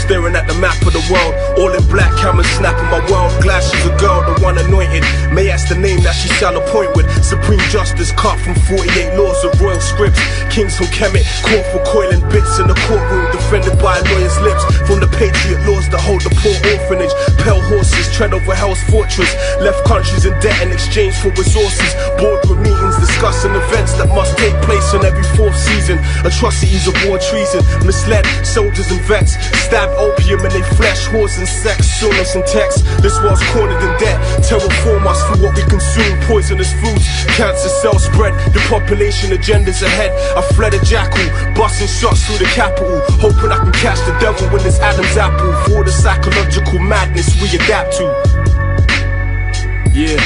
staring at the map of the world. All in black, cameras snapping my world. Glad she's a girl, the one anointed. May ask the name that she shall appoint with. Supreme justice cut from 48 laws of royal scripts. Kings from Kemet, caught for coiling bits in the courtroom, defended by a lawyer's lips. From the patriot laws that hold the poor orphanage. Pale horses tread over hell's fortress. Left countries in debt in exchange for resources. Boardroom meetings discussing events that must take place in every fourth season. Atrocities of war, treason, misled soldiers and vets. Stabbed opium in their flesh, whores and sex. Sonos and text. This world's cornered in debt. Terraform us through what we consume. Poisonous foods, cancer cells spread. The population agenda's ahead. I fled a jackal, busting shots through the capital, hoping I can catch the devil when it's Adam's apple. For the psychological madness we adapt to. Yeah,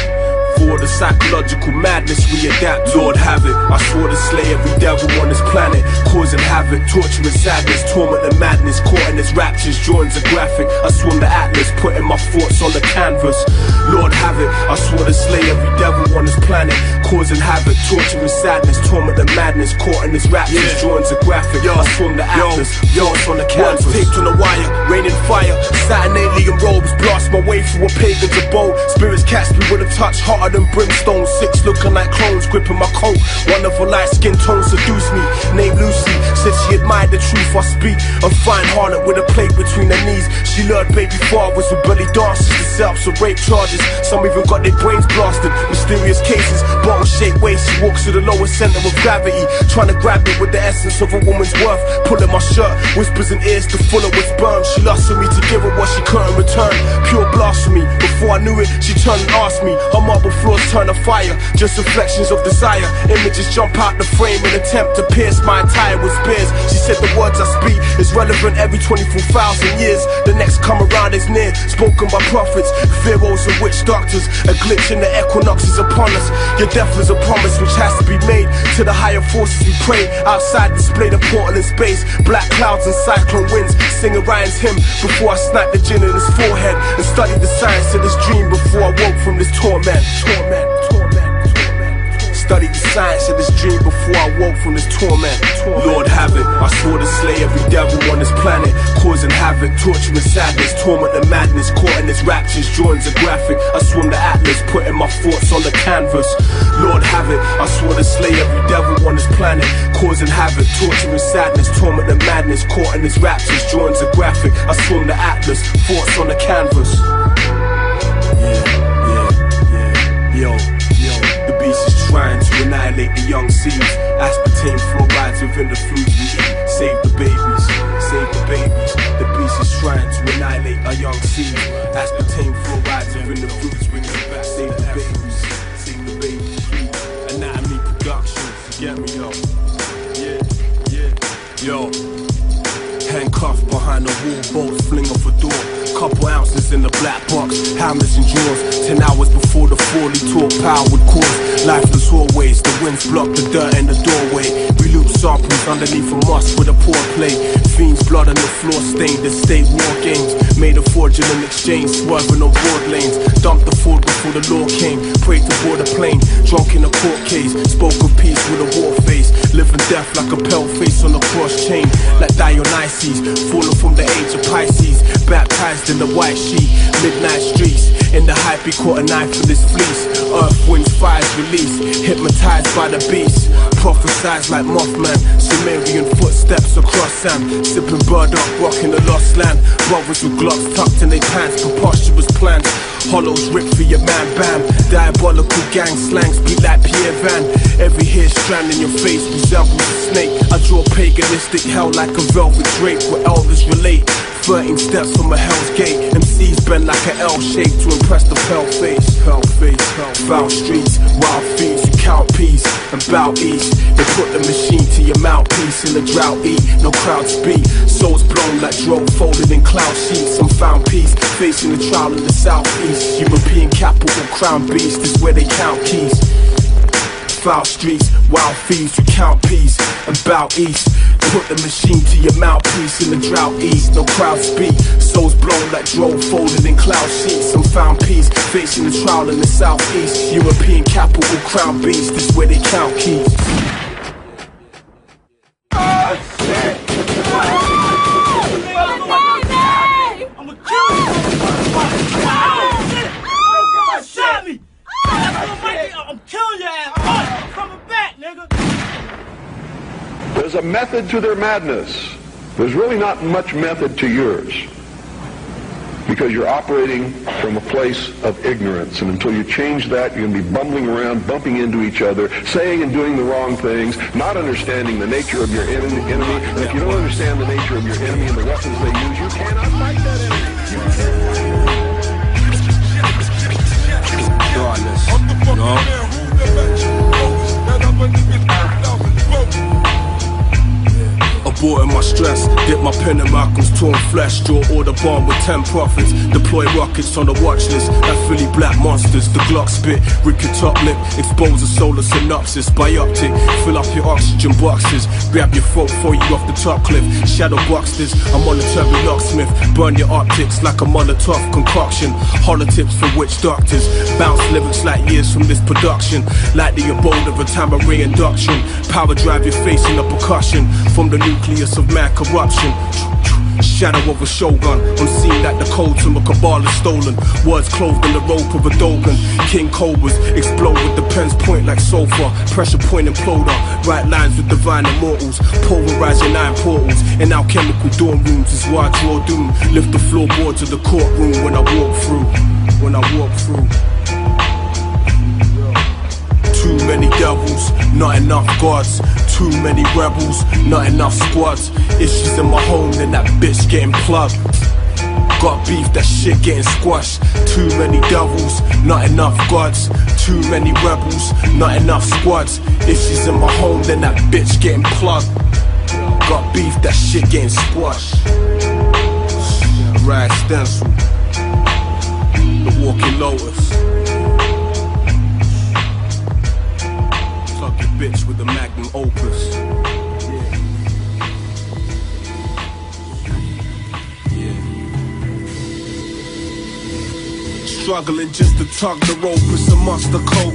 for the psychological madness we adapt to. Lord have it, I swore to slay every devil on this planet, causing havoc, torture and sadness, torment and madness, caught in its raptures, drawings are graphic. I swim the atlas, putting my thoughts on the canvas. Lord have it, I swore to slay every devil on this planet, causing havoc, torture and sadness, torment and madness, caught in its raptures, drawings are graphic. I swim the atlas, thoughts on the canvas. Words taped on the wire, raining fire, satin alien robes, blast my way through a pagan's abode. Spirits catch me with a touch hotter than brimstone. Six looking like clones, gripping my coat. Wonderful light skin tone seduce me. Named Lucy, said she admired the truth I speak. A fine-hearted with a plate between her knees. She lured baby fathers with belly dances to set up some rape charges. Some even got their brains blasted. Mysterious cases, bottle-shaped waist. She walks to the lowest center of gravity, trying to grab it with the essence of a woman's worth. Pulling my shirt, whispers in ears to full of with sperm. She lusted me to give her what she couldn't return. Pure blasphemy. Before I knew it, she turned and asked me. Her marble floors turn to fire, just reflections of desire. Images jump out the frame in attempt to pierce my attire with spears. She said the words I speak is relevant every 24,000 years. The next come around is near, spoken by prophets, pharaohs and witch doctors. A glitch in the equinox is upon us. Your death is a promise which has to be made. To the higher forces we pray. Outside display the portal in space. Black clouds and cyclone winds. Sing Orion's hymn before I snap the gin in his forehead. And study the science of this dream before I woke from this torment. Studied the science of this dream before I woke from this torment. Lord have it, I swore to slay every devil on this planet, causing havoc, torture and sadness, torment and madness, caught in its raptures, drawings are graphic. I swim the atlas, putting my thoughts on the canvas. Lord have it, I swore to slay every devil on this planet, causing havoc, torture and sadness, torment and madness, caught in its raptures, drawings are graphic. I swim the atlas, thoughts on the canvas. Yo, the beast is trying to annihilate the young seeds. Aspartame fluorides within the foods we eat. Save the babies, save the babies. The beast is trying to annihilate our young seeds. Aspartame fluorides within the foods we eat. Save the babies, save the babies, please. Anatomy Productions, get me yo. Yo, handcuffed behind the wall, bolts fling off a door. Couple ounces in the black box, hammers and drawers. 10 hours before the fall, he taught power would cause lifeless hallways. The winds block the dirt in the doorway. We loot samples underneath a mosque with a poor plate. Fiends blood on the floor stained the state war games. Made a fraudulent exchange, swerving on board lanes. Dumped the Ford before the law came. Prayed to board a plane, drunk in a court case. Spoke of peace with a war face. Living death like a pale face on a cross chain. Like Dionysus, fallen from the age of Pisces. Baptized in the white sheet, midnight streets. In the hype he caught a knife in his fleece. Earth, winds, fires release. Hypnotized by the beast. Prophesized like Mothman. Sumerian footsteps across sand. Sipping burdock, rocking the lost land. Brothers with glocks tucked in their pants. Preposterous plans. Hollows ripped for your man, bam. Diabolical gang slangs beat like Pierre Van. Every hair strand in your face resembles a snake. I draw paganistic hell like a velvet drape where elders relate. 13 steps from a hell's gate. MCs bend like an L shape to impress the pale face. Pale face, foul streets, wild fiends who count peace and bow east. They put the machine to your mouthpiece in the drought eat. No crowd speak, souls blown like drone folded in cloud sheets. Some found peace, facing the trial in the southeast. European capital, crown beast is where they count keys. Foul streets, wild thieves who count peace and bow east. Put the machine to your mouthpiece in the drought east. No crowd speak, souls blown like drone folded in cloud sheets. Some found peace, facing the trial in the southeast. European capital, crown beast is where they count keys. Oh shit! There's a method to their madness. There's really not much method to yours, because you're operating from a place of ignorance. And until you change that, you're going to be bumbling around, bumping into each other, saying and doing the wrong things, not understanding the nature of your enemy. And if you don't understand the nature of your enemy and the weapons they use, you cannot fight that enemy. Aborting my stress, dip my pen in Malcolm's torn flesh. Draw order bomb with 10 prophets. Deploy rockets on the watch list. That Philly black monsters, the Glock spit. Rip your top lip, expose a solar synopsis. Bioptic, fill up your oxygen boxes. Grab your throat, throw you off the top cliff. Shadow box this, I'm on the Terry locksmith. Burn your optics like a Molotov concoction. Holotips for witch doctors. Bounce lyrics like years from this production. Like the abode of a tambourine induction. Power drive your face in a percussion. From the nucleus of mad corruption. Shadow of a shogun, on scene that the codes from a cabal is stolen. Words clothed in the rope of a Dogan. King Cobras explode with the pen's point like sulfur. Pressure point imploder, write lines with divine immortals. Pulverize your 9 portals. In alchemical dorm rooms is why I draw doom. Lift the floorboards of the courtroom when I walk through. Too many devils, not enough gods. Too many rebels, not enough squads. If she's in my home, then that bitch getting plugged. Got beef, that shit getting squashed. Too many devils, not enough gods. Too many rebels, not enough squads. If she's in my home, then that bitch getting plugged. Got beef, that shit getting squashed. Rag stencil, the walking lotus. Bitch with the magnum opus. Struggling just to tug the rope, it's a mustard coat.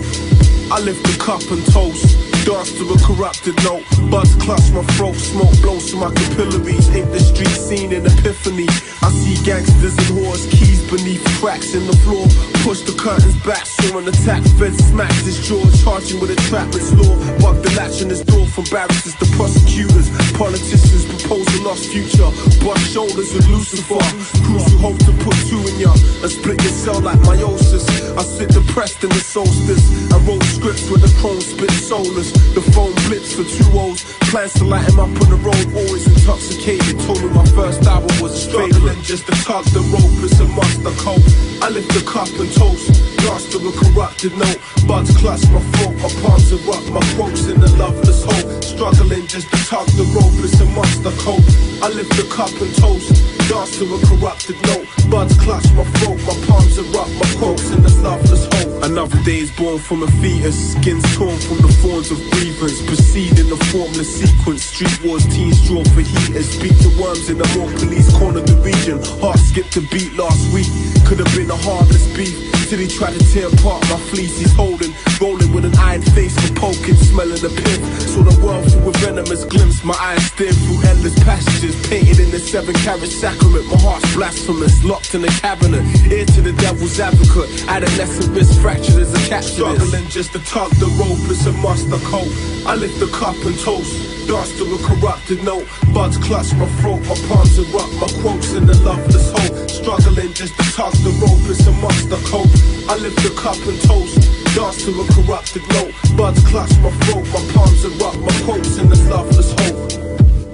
I lift the cup and toast. Dance to a corrupted note. Buzz clutch my throat, smoke blows through my capillaries. Ain't the street scene an epiphany. I see gangsters and whores, keys beneath cracks in the floor. Push the curtains back, saw an attack. Fed smacks his jaw, charging with a trapper's law. Bug the latch on his door from barristers to prosecutors. Politicians propose a lost future. Bust shoulders with Lucifer. Crews who hope to put 2 in ya and split your cell like meiosis. I sit depressed in the solstice. I wrote scripts with the chrome spit soulless. The phone blitz for 2 O's. Plans to light him up on the road, always intoxicated. Told me my first album was a struggling just to tug the rope, it's a mustard coat. I lift the cup and toast, dance to a corrupted note. Buds clutch my throat, my palms erupt, my quotes in the loveless hope. Struggling just to tug the rope, it's a mustard coat. I lift the cup and toast, dance to a corrupted note. Buds clutch my throat, my palms erupt, my quotes in the loveless hope. Another day is born from a fetus, skins torn from the thorns of grievance. Proceed in the formless sequence, street wars, teens draw for heaters. Speak to worms in the more police corner the region. Heart skipped a beat last week, could have been a harmless beef. Till he tried to tear apart my fleece he's holding. Rolling with an iron face for poking, smelling the pimp. Saw the world through a venomous glimpse. My eyes stare through endless passages. Painted in the 7-carat sacrament. My heart's blasphemous, locked in the cabinet. Ear to the devil's advocate. Adolescent wrist fractured as a captain. Struggling just to tug the rope, it's a mustard coat. I lift the cup and toast, dance to a corrupted note. Buds clutch my throat, my palms erupt, my quotes in the loveless hope. Struggling just to tug the rope, it's a mustard coat. I lift the cup and toast, dance to a corrupted note. Buds clutch my throat, my palms erupt, my quotes in the loveless hope.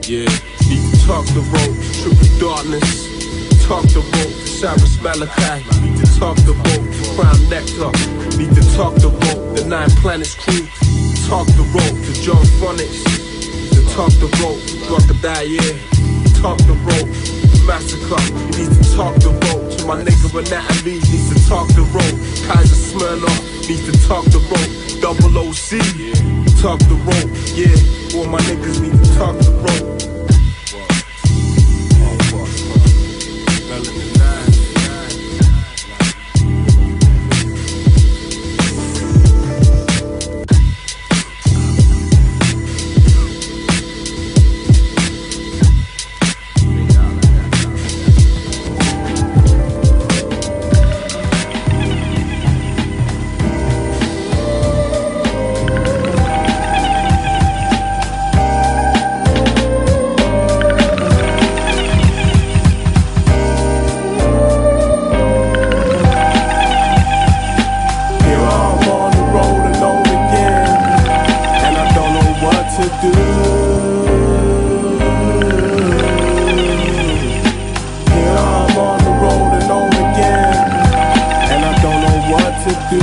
Yeah, need to tug the rope, triple darkness. Tug the rope, Cyrus Malachi. Need to tug the rope, Crown Nectar. Need to tug the rope, the 9 Planets crew. Tug the rope, to John Phonics. To tug the rope, Crocodile, yeah. Tug the rope, Massacre. You need to tug the rope, to my nigga Anatomy. Needs to tug the rope, Kaiser Smirnoff. Needs to tug the rope, Double OC. Tug the rope, yeah. All my niggas need to tug the rope. Here I'm on the road and on again, and I don't know what to do.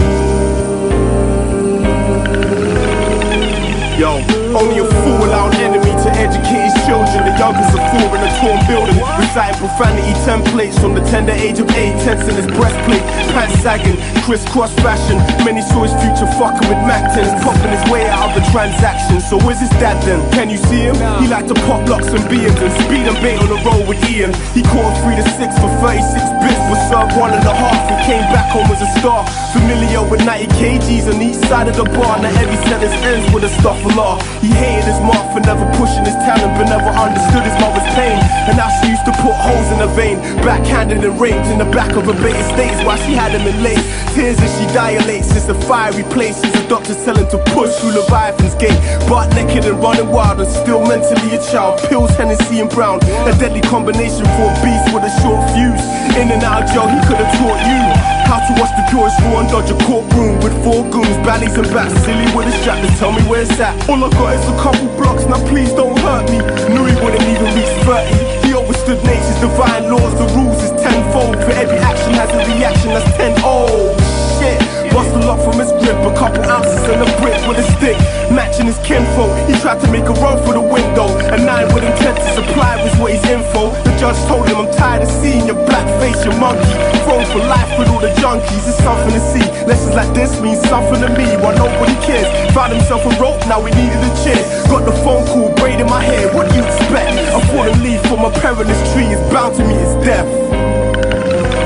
Yo, only a fool allowed enemy to educate his children. The youngest of four in a torn building, reciting profanity templates from the tender age of 8. Tense in his breastplate, pants sagging, crisscross fashion. Many saw his future fucking with Mac 10s, popping his way out of the transaction. So where's his dad then? Can you see him? He liked to pop locks and beams and speed and bait on the road with Ian. He caught 3 to 6 for 36 bits, was served 1.5 and came back home as a star. Familiar with 90 kgs on each side of the bar. Now every sentence ends with a astaghfirullah. He hated his mom for never pushing his talent, but never understood his mother's pain. And now she used to put holes in her vein, backhanded and raped in the back of her bait states while she had him in late. Tears as she dilates, it's a fiery place. The doctors tell him to push through Leviathan's gate. Butt naked and running wild and still mentally a child. Pills, Hennessy and brown, a deadly combination for a beast with a short fuse. In and out of jail, he could have taught you how to watch the purest raw and dodge a courtroom with 4 goons, baddies and bats, silly with a strap to tell me where it's at. All I got is a couple blocks, now please don't hurt me. Knew he wouldn't even reach 30. He overstood nature's divine laws, the rules is tenfold. For every action has a reaction, that's 10. Oh shit, bust a lot from his grip, a couple ounces and a brick with a stick, matching his kinfolk. He tried to make a run for the window, a 9 with intent to supply was what his info. The judge told him, I'm tired of seeing your black face, your monkey thrown for life with all the junkies. It's something to see, lessons like this mean something to me while nobody cares. Found himself a rope, now he needed a chair. Got the phone call, braid in my hair, what do you expect? A fallen leaf from a perilous tree is bound to meet his death.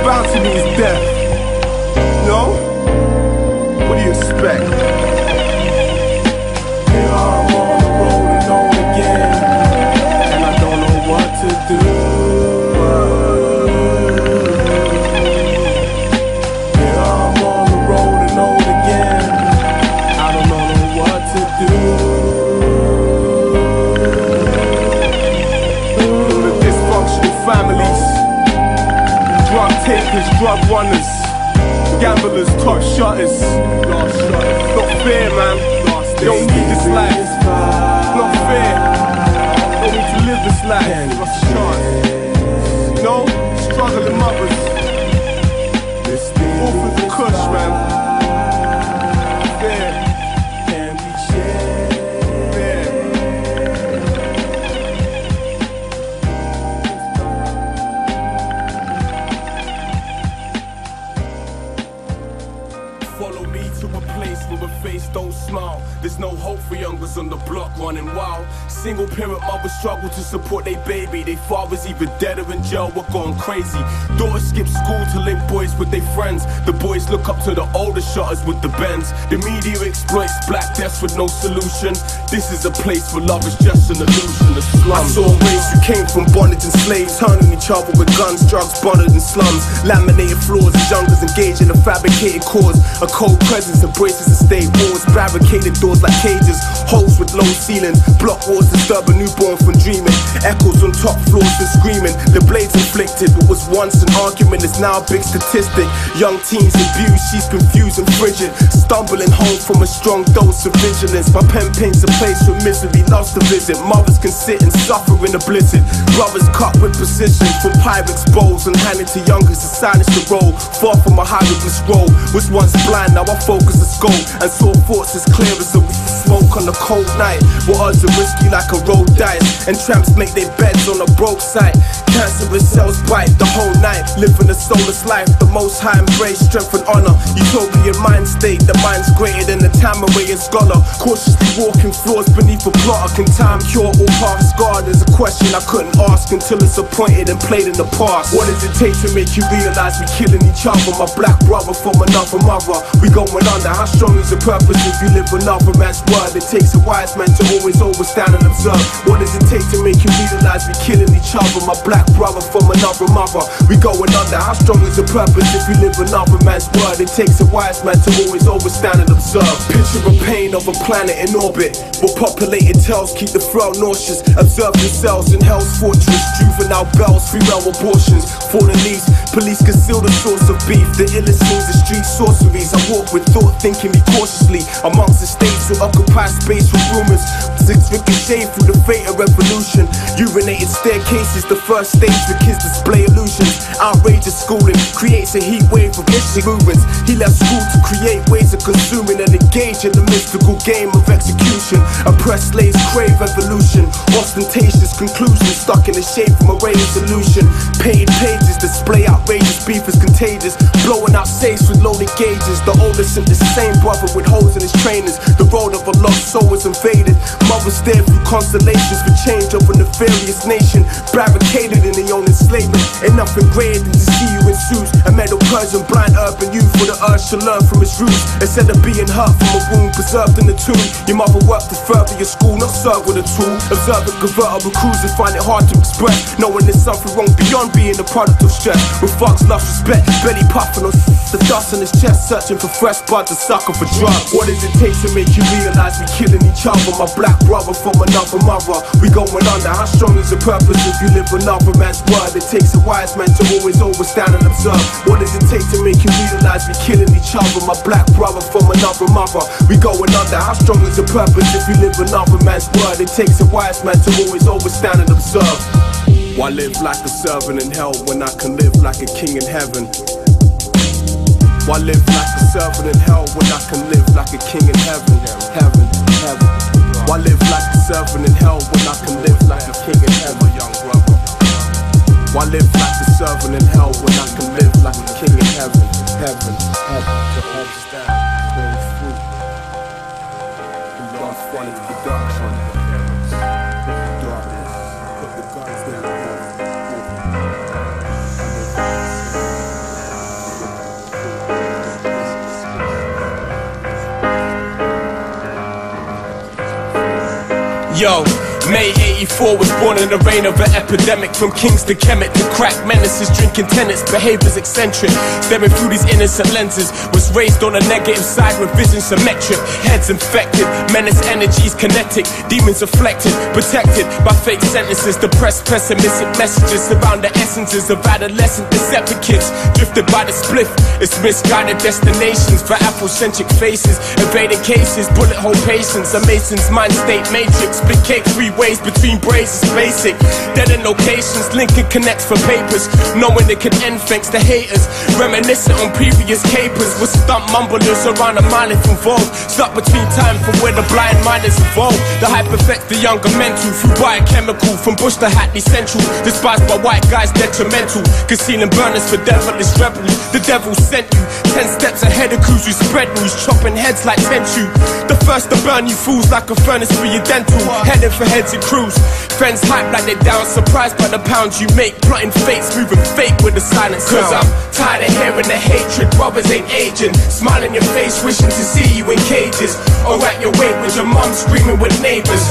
Bound to meet his death. No? What do you expect? Here I'm on the road and on again, and I don't know what to do. Here I'm on the road and on again, I don't know what to do. The dysfunctional families, drug takers, drug runners, gamblers, top shutters. Not fair, man. They don't need this life. Not fair. Don't need to live this life. What's the chance? You know, struggling mothers. All for the kush, man. Fair. Fair. Follow me to a place where a face don't smile. There's no hope for youngers on the block running wild. Single parent mothers struggle to support their baby. Their fathers either dead or in jail, we're going crazy. Daughters skip school to link boys with their friends. The boys look up to the older shutters with the bends. The media exploits black deaths with no solution. This is a place where love is just an illusion. The slums. I saw a race who came from bondage and slaves, turning each other with guns, drugs, bonded in slums. Laminated floors, as youngers engage in a fabricated cause. A cold presence embraces the state wars, barricaded doors like cages, holes with low ceilings, block walls disturb a newborn from dreaming. Echoes on top floors and screaming. The blades inflicted what was once an argument is now a big statistic. Young teens abused, she's confused and frigid, stumbling home from a strong dose of vigilance. My pen paints a place where misery loves to visit. Mothers can sit and suffer in the blizzard. Brothers cut with precision from Pyrex bowls and handed to youngers to silence the roll. Far from a hieroglyph scroll, was once blind, now I focus the scope and saw thoughts as clear as a smoke on a cold night. Where odds are risky like a roll dice, and tramps make their beds on a broke site. Cancerous cells bite the whole night, living a soulless life. The most high embrace strength and honor. Utopian mind state, the mind's greater than the Tamarayan scholar. Cautiously walking floors beneath a plotter. Can time cure all past scar? There's a question I couldn't ask until it's appointed and played in the past. What does it take to make you realize we killing each other? My black brother from another mother, we going under. How strong is the purpose if you live another man's word? It takes a wise man to always overstand and observe. What does it take to make you realize we killing each other? My black brother from another mother, we going under. How strong is the purpose if you live another man's word? It takes a wise man to always overstand and observe. Picture a pain of a planet in orbit, where populated tells keep the frail nauseous. Observe yourselves in hell's fortress. Juvenile bells, female abortions, fallen leaves. Police conceal the source of beef. The illest scenes of street sorceries. I walk with thought, thinking me cautiously amongst the states who occupy space with rumors. 6 ricochet through the fate of revolution. Urinated staircases, the first stage for kids display illusions. Outrageous schooling creates a heat wave of mystic movements. He left school to create ways of consuming and engage in the mystical game of execution. Oppressed slaves crave evolution, ostentatious conclusions stuck in the shape from a ray of solution. Painted pages display outrageous beef is contagious, blowing out safes with loaded gauges. The oldest and the same brother with holes in his trainers. The road of a lost soul is invaded. Mothers stare through constellations for change of a nefarious nation, barricaded in their own enslavement. Ain't nothing greater than to see you in suits. A metal Persian blind urban youth with the urge to learn from his roots. Instead of being hurt from a wound preserved in the tomb, your mother worked to further your school, not serve with a tool. Observing convertible cruisers find it hard to express, knowing there's something wrong beyond being a product of stress. With thugs love respect, belly puffing on the dust on his chest, searching for fresh blood to sucker for drugs. What does it take to make you realize we killing each other? My black brother from another mother, we going under. How strong is the purpose if you live another man's word? It takes a wise man to always overstand and observe. What does it take to make you realize we killing each other? My black brother from another mother, we going under. How strong is the purpose if you live another man's word? It takes a wise man to always overstand and observe. Why live like a servant in hell when I can live like a king in heaven? Why live like a servant in hell when I can live like a king in heaven? Heaven, heaven. Why live like a servant in hell when I can live like a king in heaven, young brother? Why live like a servant in hell when I can live like a king in heaven? Heaven, heaven. The heaven's down, going through. The last one is production. Put the guns down. Yo, May 84 was born in the reign of an epidemic. From kings to Kemet to crack menaces, drinking tenants, behaviors eccentric. Staring through these innocent lenses, was raised on a negative side with vision symmetric. Heads infected, menace energies kinetic. Demons afflicted, protected by fake sentences. Depressed, pessimistic messages around the essences of adolescent deceptive kids. Drifted by the spliff, it's misguided destinations for Afrocentric faces. Evading cases, bullet hole patience. A mason's mind state matrix. Split cake 3 ways between braids is basic. Dead in locations, linking connects for papers. Knowing it can end thanks to haters. Reminiscent on previous capers. With stunt mumblers around a mile if involved. Stuck between time from where the blind mind is evolved. The hype affects the younger mental. Through biochemical, from bush to Hackney Central. Despised by white guys, detrimental. Concealing burners for devilish rebels. The devil sent you 10 steps ahead of crews who spread news. Chopping heads like tenchu. The first to burn you fools like a furnace for your dental. Heading for heads and crews. Friends hype like they down, surprised by the pounds you make. Plotting fates, moving fake with the silence. Cause I'm tired of hearing the hatred, brothers ain't aging. Smile in your face, wishing to see you in cages. Or at your wake with your mum screaming with neighbors.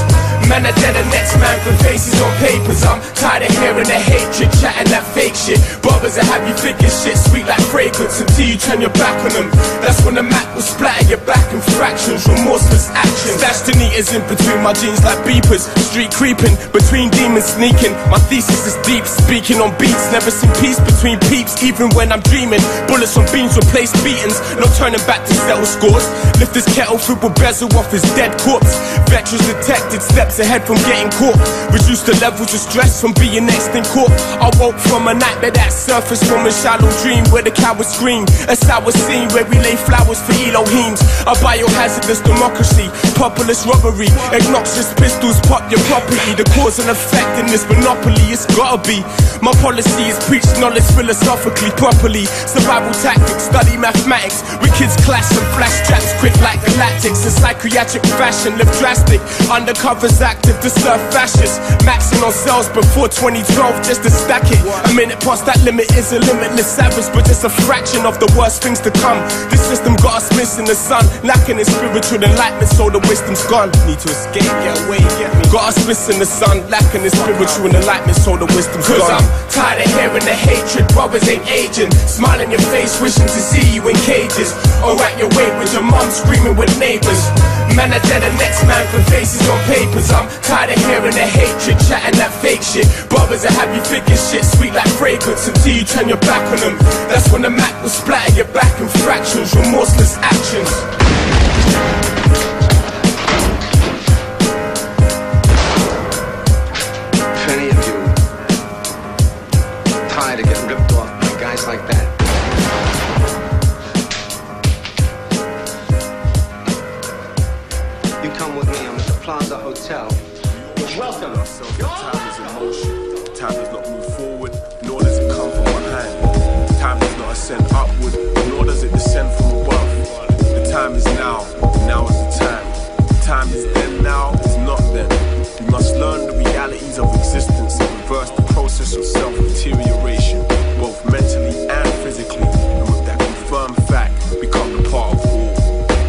Man are dead and next man for faces on papers. I'm tired of hearing the hatred, chatting that fake shit. Brothers that have you thinking shit sweet like fragrance until you turn your back on them. That's when the Mac will splatter your back in fractions. Remorseless actions. Stashed in eaters in between my jeans like beepers. Street creeping, between demons sneaking. My thesis is deep, speaking on beats. Never seen peace between peeps, even when I'm dreaming. Bullets on beams replace beatings. No turning back to settle scores. Lift this kettle filled with bezel off his dead corpse. Veterans detected, steps ahead from getting caught. Reduced the levels of stress from being next in court. I woke from a nightmare that surfaced from a shallow dream where the cowards scream. A sour scene where we lay flowers for Elohims. A biohazardous democracy, populist robbery. Obnoxious pistols pop your property. The cause and effect in this monopoly, it's gotta be. My policy is preach knowledge philosophically, properly. Survival tactics, study mathematics. With kids clash and flash traps, quick like galactics. In psychiatric fashion, live drastic. Undercovers active to serve fascists. Maxing on cells before 2012 just to stack it. A minute past that limit is a limitless savage, but just a fraction of the worst things to come. This system got us missing the sun, lacking in spiritual enlightenment, so the wisdom's gone. Need to escape, get away, get me. Got us missing the sun, lacking in spiritual enlightenment, so the wisdom's gone. Cause I'm tired of hearing the hatred, brothers ain't aging. Smile in your face, wishing to see you in cages. Or at your wake with your mum screaming with neighbors. Man are dead and next man for faces on papers. I'm tired of hearing the hatred, chatting that fake shit. Brothers that have you thinking shit sweet like fragrance until you turn your back on them. That's when the Mac will splatter your back in fractions. Remorseless actions. tell ourselves that time is in motion. Time does not move forward, nor does it come from behind. Time does not ascend upward, nor does it descend from above. The time is now, and now is the time. Time is then, now is not then. We must learn the realities of existence and reverse the process of self-deterioration, both mentally and physically, and with that confirmed fact, become the part of all.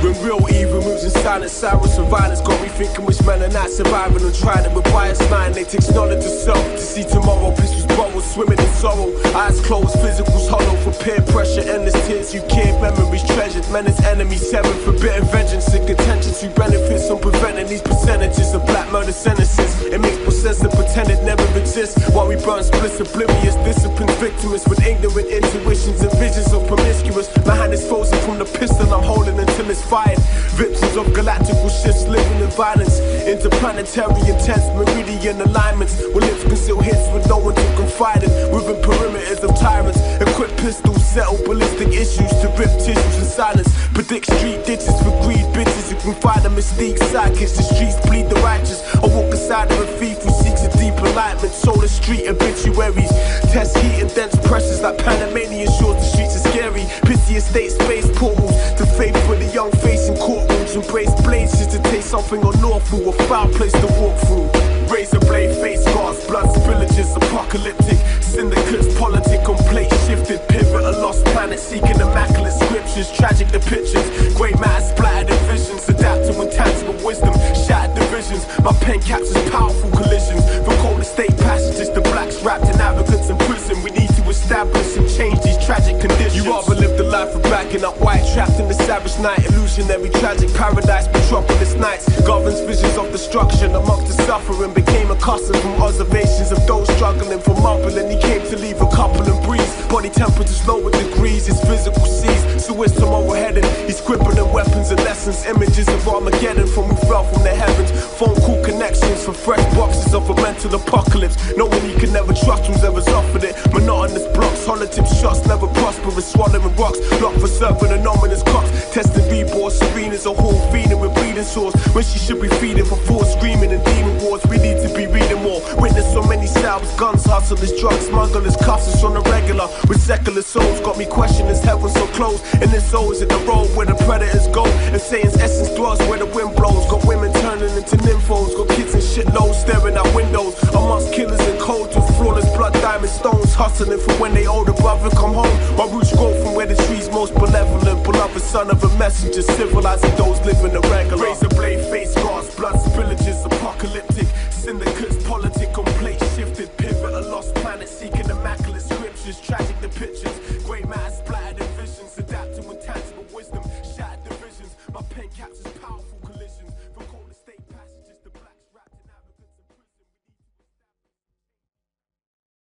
When real evil moves in silence, sirens of violence got me thinking which men are not surviving and trying it with bias line. They take knowledge of self to see tomorrow. Pistols borrowed, swimming in sorrow. Eyes closed, physicals hollow for peer pressure. Endless tears, you care, memories treasured. Menace enemies, seven forbidden vengeance and contentions. We benefits on preventing these percentages of black murder sentences. It makes more sense to pretend it never exists while we burn splits oblivious. Disciplines victims with ignorant intuitions and visions of promiscuous. My hand is frozen from the pistol I'm holding until it's fired. Victims of galactical shifts living in violence. Interplanetary intense meridian alignments where lips conceal hits with no one to confide in. Within perimeters of tyrants, equipped pistols settle ballistic issues to rip tissues in silence. Predict street ditches for greed bitches who can find a mystique sidekicks. The streets bleed the righteous. I walk aside of a thief who seeks a deep enlightenment. Soul the street obituaries. Test heat and dense pressures like Panamanian shores. The streets are scary. Pity estate space portals to faith for the young face in courtrooms. Embrace blades just to taste something unlawful. A foul place to walk through. Razor blade face scars, blood spillages, apocalyptic syndicates, politic on plate shifted, pivot, a lost planet seeking immaculate scriptures, tragic the pictures, grey matter splattered in visions, adapt to intangible wisdom, shattered divisions. My pen captures powerful collisions, from cold estate passages to blacks wrapped in advocates in prison. We need to establish and change these tragic conditions. You rather live the life of backing up white, trapped in the savage night, illusionary tragic paradise, metropolis nights, governs visions of destruction amongst the suffering. Became accustomed from observations of those struggling for mumbling. He came to leave a couple and breeze. Body temperatures lower degrees, his physical sees. So it's tomorrow heading. He's scribbling weapons and lessons, images of Armageddon from who fell from the heavens. Phone call connections for fresh boxes of a mental apocalypse. Knowing he can never trust whoever's offered it. Monotonous blocks, holotip shots, never prosperous. Swallowing rocks, locked for serving anonymous cops. Testing reborn, serene as a whole, feeding with bleeding sores. When she should be feeding for full screaming and demon wars. We need to be reading more. Witness so many salves, guns, hustlers, drugs, smugglers, cuffs us on the regular. With secular souls, got me questioning is heaven so close. And this soul is in the road where the predators go. And Satan's essence dwells where the wind blows. Got women turning into nymphos. Got kids in shitloads staring out windows. Amongst killers and codes with flawless blood diamond stones. Hustling for when they older brother come home. My roots grow from where the tree's most benevolent. Beloved son of a messenger, civilizing those living irregular. Razor blade face scars, blood spillages, apocalyptic syndicates, politic on plate shifted, pivot, a lost planet seeking immaculate scriptures, tragic the pictures.